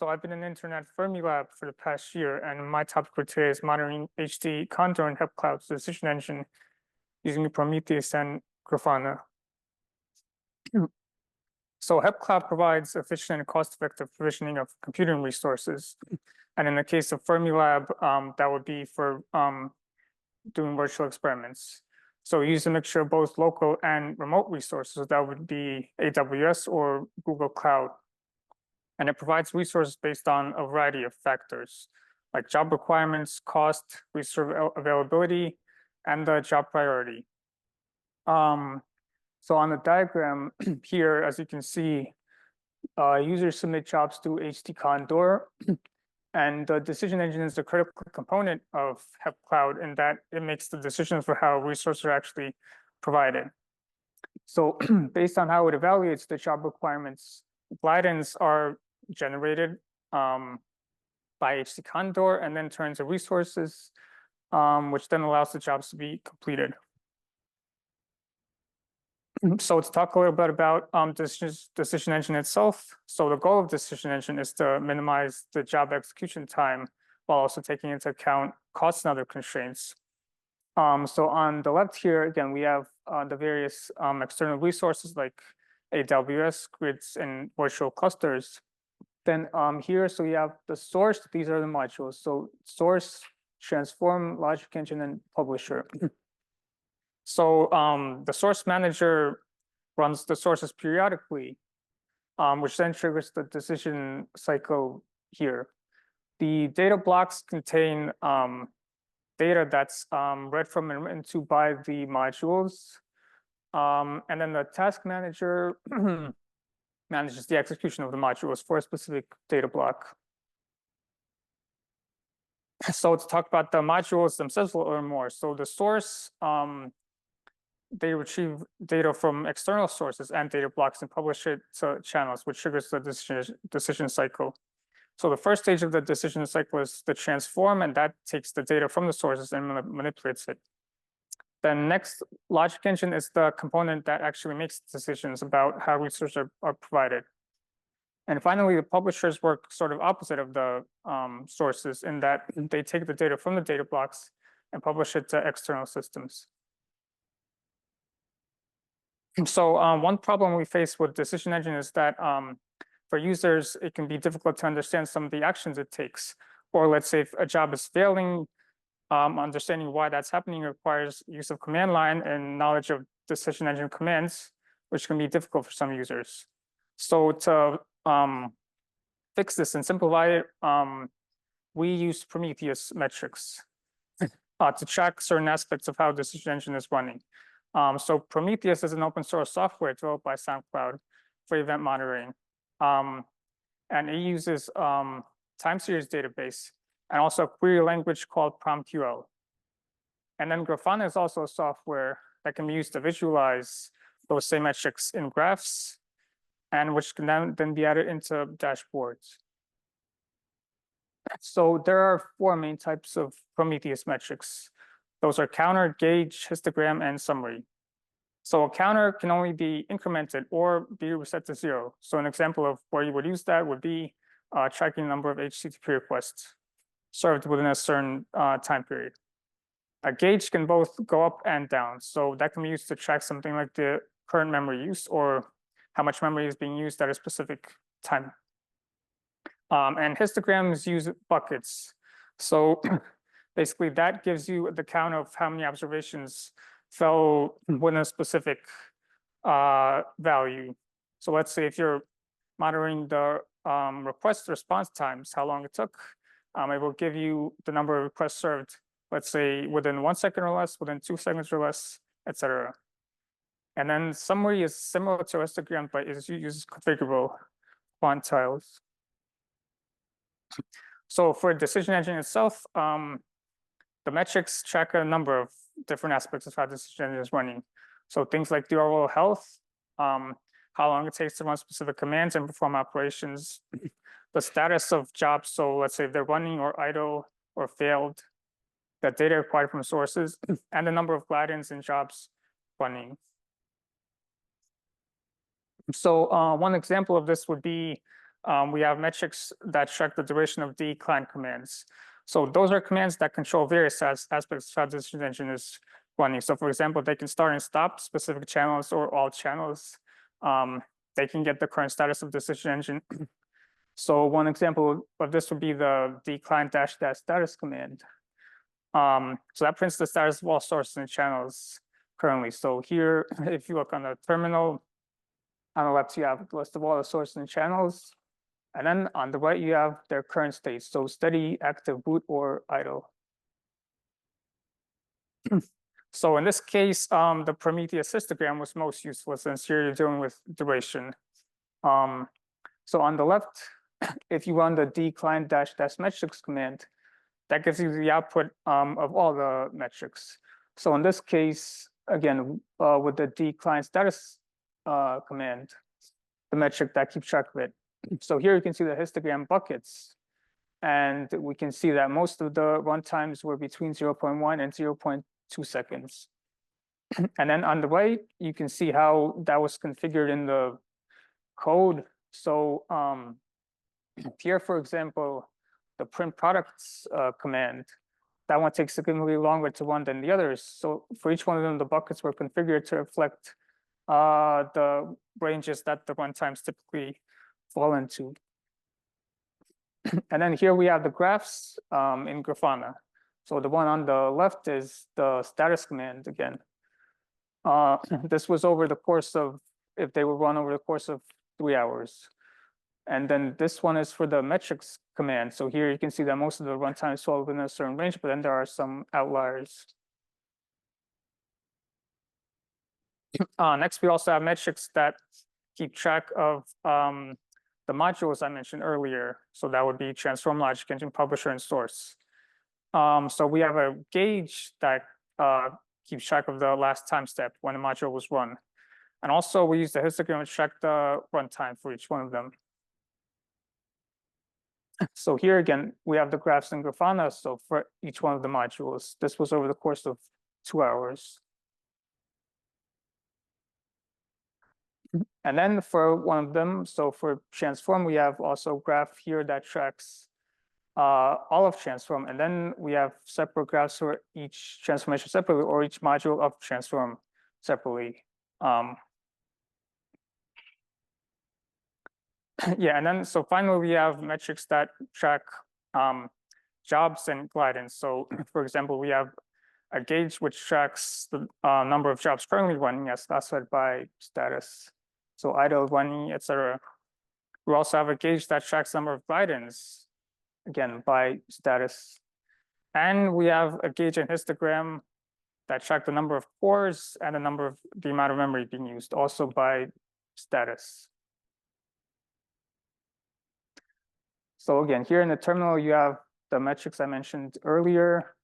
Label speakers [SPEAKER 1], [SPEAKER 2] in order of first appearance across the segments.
[SPEAKER 1] So I've been an intern at Fermilab for the past year, and my topic for today is monitoring HTCondor and HEPCloud Decision Engine using Prometheus and Grafana. So HEPCloud provides efficient and cost-effective provisioning of computing resources. And in the case of Fermilab, that would be for doing virtual experiments. So we use a mixture of both local and remote resources. That would be AWS or Google Cloud. And it provides resources based on a variety of factors, like job requirements, cost, resource availability, and the job priority. So on the diagram here, as you can see, users submit jobs to HTCondor, and the decision engine is a critical component of HEPCloud in that it makes the decisions for how resources are actually provided. So based on how it evaluates the job requirements, glidans are generated by HTCondor and then turns to resources, which then allows the jobs to be completed. So to talk a little bit about decision engine itself. So the goal of decision engine is to minimize the job execution time while also taking into account costs and other constraints. So on the left here, again, we have the various external resources like AWS, grids, and virtual clusters. Then here, so we have the source. These are the modules. So source, transform, logic engine, and publisher. So the source manager runs the sources periodically, which then triggers the decision cycle here. The data blocks contain data that's read from and written to by the modules. And then the task manager manages the execution of the modules for a specific data block. So to talk about the modules themselves a little more. So the source, they retrieve data from external sources and data blocks and publish it to channels, which triggers the decision cycle. So the first stage of the decision cycle is the transform, and that takes the data from the sources and manipulates it. Then next, logic engine is the component that actually makes decisions about how resources are provided. And finally, the publishers work sort of opposite of the sources in that they take the data from the data blocks and publish it to external systems. So one problem we face with decision engine is that for users, it can be difficult to understand some of the actions it takes. Or let's say if a job is failing, understanding why that's happening requires use of command line and knowledge of decision engine commands, which can be difficult for some users. So to fix this and simplify it, we use Prometheus metrics to track certain aspects of how decision engine is running. So Prometheus is an open source software developed by SoundCloud for event monitoring. And it uses time series database and also a query language called PromQL. And then Grafana is also a software that can be used to visualize those same metrics in graphs, and which can then be added into dashboards. So there are four main types of Prometheus metrics. Those are counter, gauge, histogram, and summary. So a counter can only be incremented or be reset to 0. So an example of where you would use that would be tracking the number of HTTP requests served within a certain time period. A gauge can both go up and down. So that can be used to track something like the current memory use or how much memory is being used at a specific time. And histograms use buckets. So basically, that gives you the count of how many observations fell within a specific value. So let's say if you're monitoring the request response times, how long it took, it will give you the number of requests served, let's say within 1 second or less, within 2 seconds or less, etc. And then summary is similar to histogram, but it uses configurable quantiles. So for decision engine itself, the metrics track a number of different aspects of how the decision engine is running. So things like the overall health, how long it takes to run specific commands and perform operations, the status of jobs. So let's say if they're running or idle or failed, the data required from sources, and the number of glidans in jobs running. So one example of this would be we have metrics that track the duration of decline commands. So those are commands that control various aspects of how the decision engine is running. So for example, they can start and stop specific channels or all channels. They can get the current status of the decision engine. So one example of this would be the decline dash status command. So that prints the status of all sources and channels currently. So here, if you look on the terminal, on the left, you have a list of all the sources and channels. And then on the right, you have their current state. So steady, active, boot, or idle. So in this case, the Prometheus histogram was most useful since here you're dealing with duration. So on the left, if you run the decline dash metrics command, that gives you the output of all the metrics. So in this case, again, with the decline status command, the metric that keeps track of it. So here you can see the histogram buckets, and we can see that most of the runtimes were between 0.1 and 0.2 seconds. And then on the right, you can see how that was configured in the code. So here, for example, the print products command, that one takes significantly longer to run than the others. So for each one of them, the buckets were configured to reflect the ranges that the runtimes typically fall into. And then here we have the graphs in Grafana. So the one on the left is the status command again. This was over the course of, if they were run over the course of 3 hours. And then this one is for the metrics command. So here you can see that most of the runtimes fall within a certain range, but then there are some outliers. Next, we also have metrics that keep track of the modules I mentioned earlier. So that would be transform, logic engine, publisher, and source. So we have a gauge that keeps track of the last time step when a module was run. And also we use the histogram to track the runtime for each one of them. So here again, we have the graphs in Grafana. So for each one of the modules, this was over the course of 2 hours. And then for one of them, so for transform, we have also a graph here that tracks all of transform. And then we have separate graphs for each transformation separately or each module of transform separately. Yeah, and then so finally we have metrics that track jobs and glidance. So for example, we have a gauge which tracks the number of jobs currently running as classified by status. So idle, running, etc. We also have a gauge that tracks the number of glidance, again, by status. And we have a gauge and histogram that track the number of cores and the amount of memory being used, also by status. So again, here in the terminal, you have the metrics I mentioned earlier.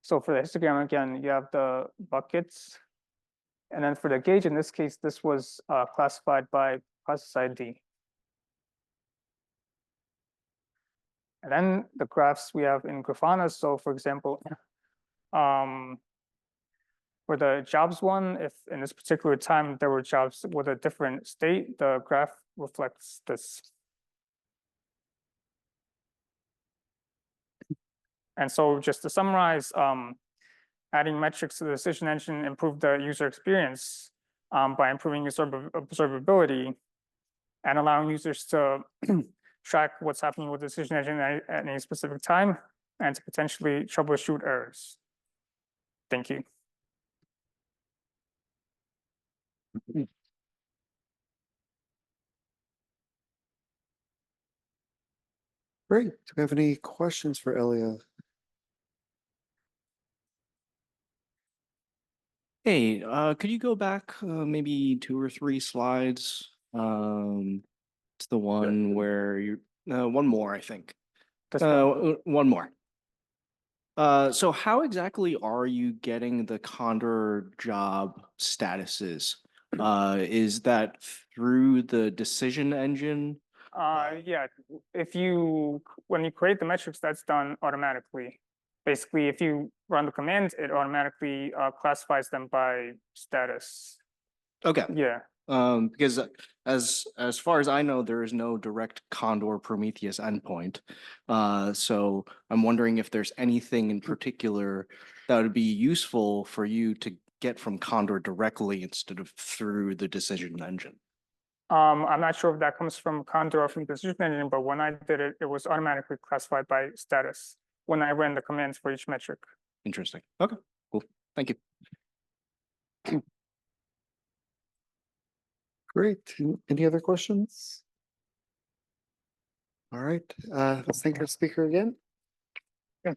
[SPEAKER 1] So for the histogram, again, you have the buckets. And then for the gauge, in this case, this was classified by process ID. And then the graphs we have in Grafana. So for example, for the jobs one, if in this particular time there were jobs with a different state, the graph reflects this. And so just to summarize, adding metrics to the decision engine improved the user experience by improving observability and allowing users to track what's happening with the decision engine at any specific time and to potentially troubleshoot errors. Thank you.
[SPEAKER 2] Great. Do we have any questions for Ilya?
[SPEAKER 3] Hey, could you go back maybe 2 or 3 slides to the one where you one more, I think. One more. So how exactly are you getting the Condor job statuses? Is that through the decision engine?
[SPEAKER 1] Yeah, when you create the metrics, that's done automatically. Basically, if you run the command, it automatically classifies them by status.
[SPEAKER 3] Okay.
[SPEAKER 1] Yeah.
[SPEAKER 3] Because as far as I know, there is no direct Condor Prometheus endpoint. So I'm wondering if there's anything in particular that would be useful for you to get from Condor directly instead of through the decision engine.
[SPEAKER 1] I'm not sure if that comes from Condor or from the decision engine, but when I did it, it was automatically classified by status when I ran the commands for each metric.
[SPEAKER 3] Interesting. Okay, cool. Thank you.
[SPEAKER 2] Great. Any other questions? All right, let's thank our speaker again.
[SPEAKER 1] Yeah.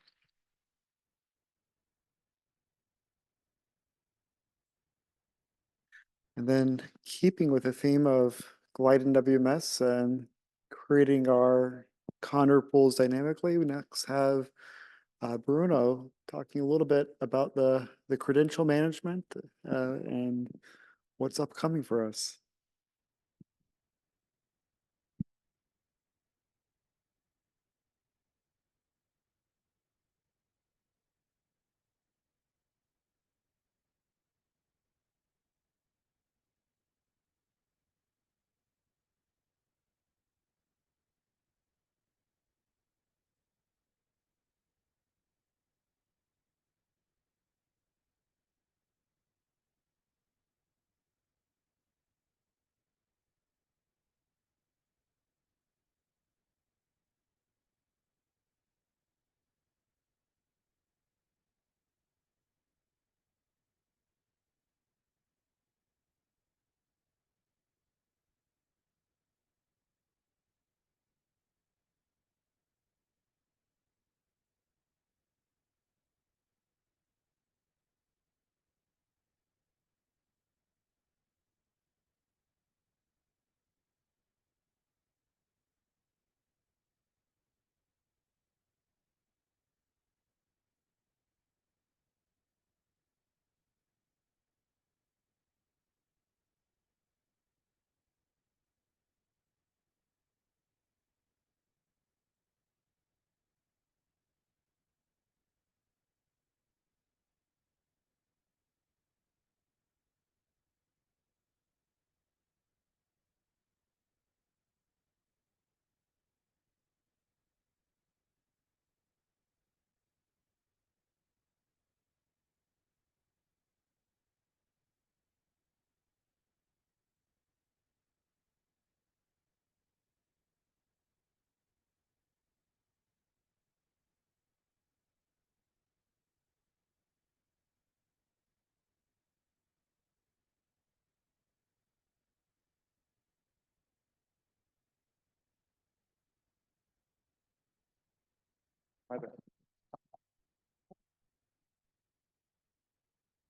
[SPEAKER 2] And then keeping with the theme of Glide in WMS and creating our Condor pools dynamically, we next have Bruno talking a little bit about the credential management and what's upcoming for us.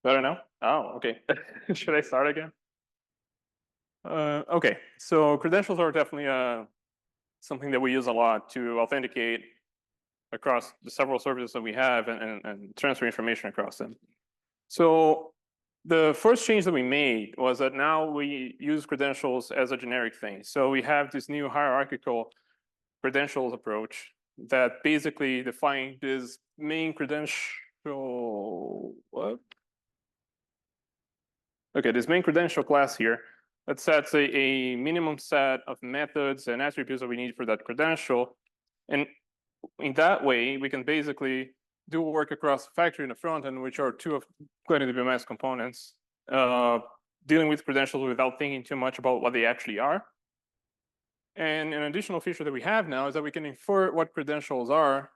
[SPEAKER 4] Better now? Oh, okay. Should I start again? Okay, so credentials are definitely something that we use a lot to authenticate across the several services that we have and transfer information across them. So the first change that we made was that now we use credentials as a generic thing. So we have this new hierarchical credentials approach that basically define this main credential, what? Okay, this main credential class here that sets a minimum set of methods and attributes that we need for that credential. And in that way, we can basically do work across the factory and the front end, which are two of WMS components, dealing with credentials without thinking too much about what they actually are. And an additional feature that we have now is that we can infer what credentials are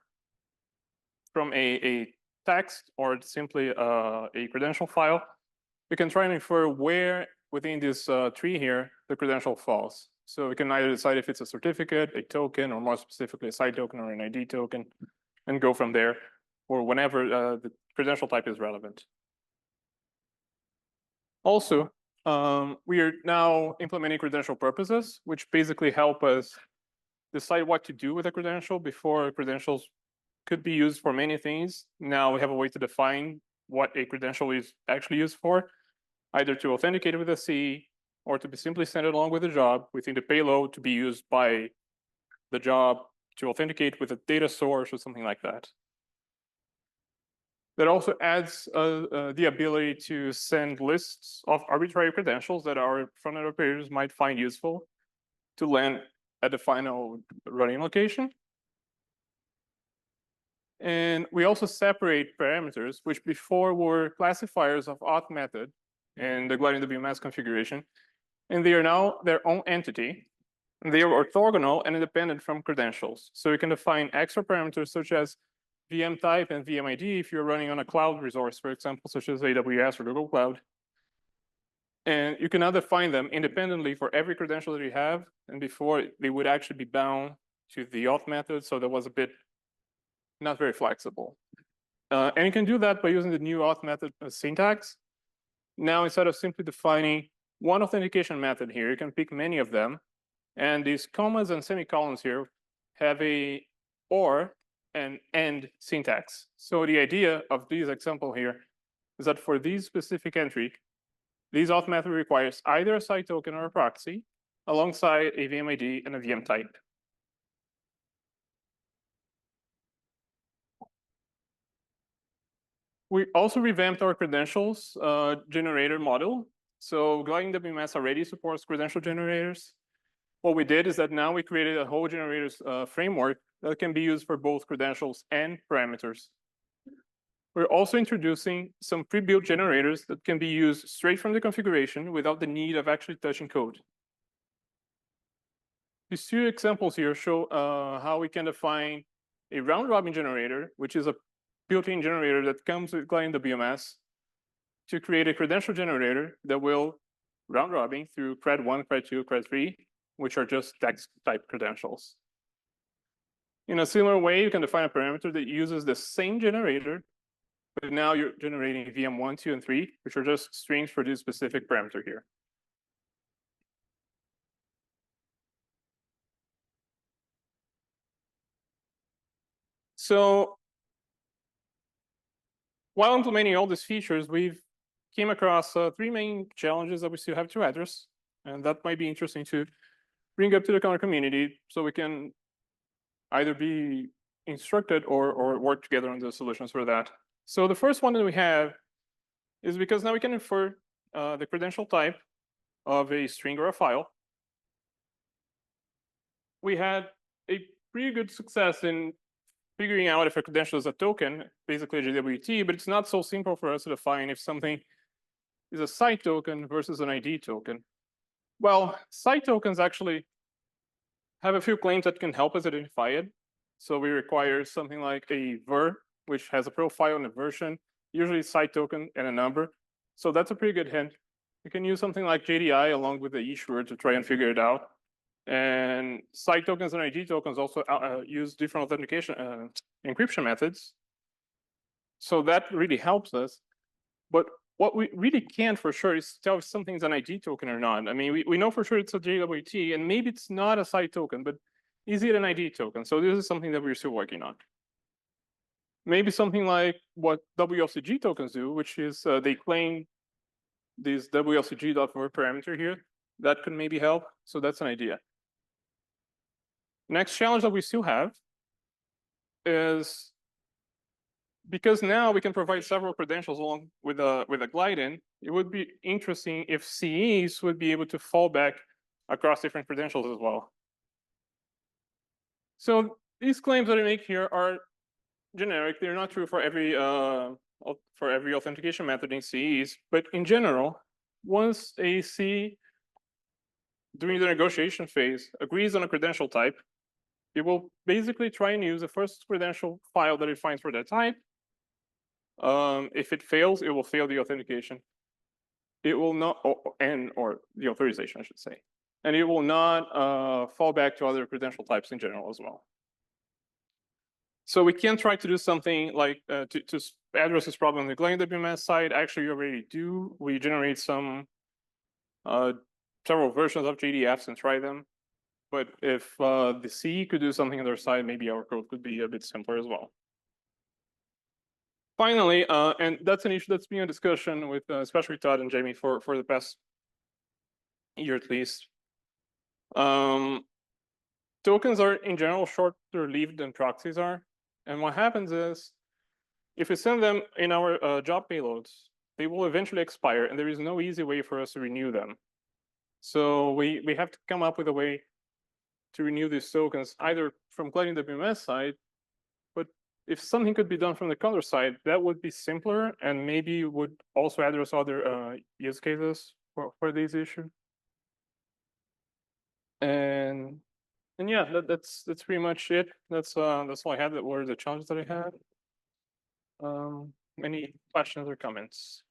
[SPEAKER 4] from a text or simply a credential file. We can try and infer where within this tree here the credential falls. So we can either decide if it's a certificate, a token, or more specifically a side token or an ID token, and go from there, or whenever the credential type is relevant. Also, we are now implementing credential purposes, which basically help us decide what to do with a credential before credentials could be used for many things. Now we have a way to define what a credential is actually used for, either to authenticate with a C or to be simply sent along with the job within the payload to be used by the job to authenticate with a data source or something like that. that also adds the ability to send lists of arbitrary credentials that our front-end operators might find useful to land at the final running location. And we also separate parameters, which before were classifiers of auth method in the gliding WMS configuration, and they are now their own entity. They are orthogonal and independent from credentials. So you can define extra parameters such as VM type and VM ID if you're running on a cloud resource, for example, such as AWS or Google Cloud. And you can now define them independently for every credential that you have. And before, they would actually be bound to the auth method. So that was a bit not very flexible. And you can do that by using the new auth method syntax. Now, instead of simply defining one authentication method here, you can pick many of them. And these commas and semicolons here have a or and end syntax. So the idea of this example here is that for this specific entry, this auth method requires either a side token or a proxy alongside a VM ID and a VM type. We also revamped our credentials generator model. So gliding WMS already supports credential generators. What we did is that now we created a whole generators framework that can be used for both credentials and parameters. We're also introducing some pre-built generators that can be used straight from the configuration without the need of actually touching code. These two examples here show how we can define a round-robin generator, which is a built-in generator that comes with gliding WMS, to create a credential generator that will round-robin through cred 1, cred 2, cred 3, which are just text type credentials. In a similar way, you can define a parameter that uses the same generator, but now you're generating VM 1, 2, and 3, which are just strings for this specific parameter here. So while implementing all these features, we've came across three main challenges that we still have to address, and that might be interesting to bring up to the Conda community so we can either be instructed or work together on the solutions for that. So the first one that we have is because now we can infer the credential type of a string or a file. We had a pretty good success in figuring out if a credential is a token, basically a JWT, but it's not so simple for us to define if something is a side token versus an ID token. Well, side tokens actually have a few claims that can help us identify it. So we require something like a ver, which has a profile and a version, usually side token and a number. So that's a pretty good hint. You can use something like JDI along with the issuer to try and figure it out. And side tokens and ID tokens also use different authentication encryption methods. So that really helps us. But what we really can't for sure is tell if something's an ID token or not. I mean, we know for sure it's a JWT, and maybe it's not a side token, but is it an ID token? So this is something that we're still working on. Maybe something like what WLCG tokens do, which is they claim this WLCG.ver parameter here. That could maybe help. So that's an idea. Next challenge that we still have is because now we can provide several credentials along with a glide-in, it would be interesting if CEs would be able to fall back across different credentials as well. So these claims that I make here are generic. They're not true for every authentication method in CEs, but in general, once a CE during the negotiation phase agrees on a credential type, it will basically try and use the first credential file that it finds for that type. If it fails, it will fail the authentication. It will not, or the authorization, I should say. And it will not fall back to other credential types in general as well. So we can try to do something like to address this problem on the gliding WMS side. Actually, we already do. We generate some several versions of JDFs and try them. But if the CE could do something on their side, maybe our code could be a bit simpler as well. Finally, and that's an issue that's been a discussion with especially Todd and Jamie for the past year at least. Tokens are in general shorter lived than proxies are. And what happens is if we send them in our job payloads, they will eventually expire, and there is no easy way for us to renew them. So we have to come up with a way to renew these tokens, either from Gliding WMS side, but if something could be done from the Condor side, that would be simpler and maybe would also address other use cases for this issue. And yeah, that's pretty much it. That's all I had. That were the challenges that I had. Any questions or comments?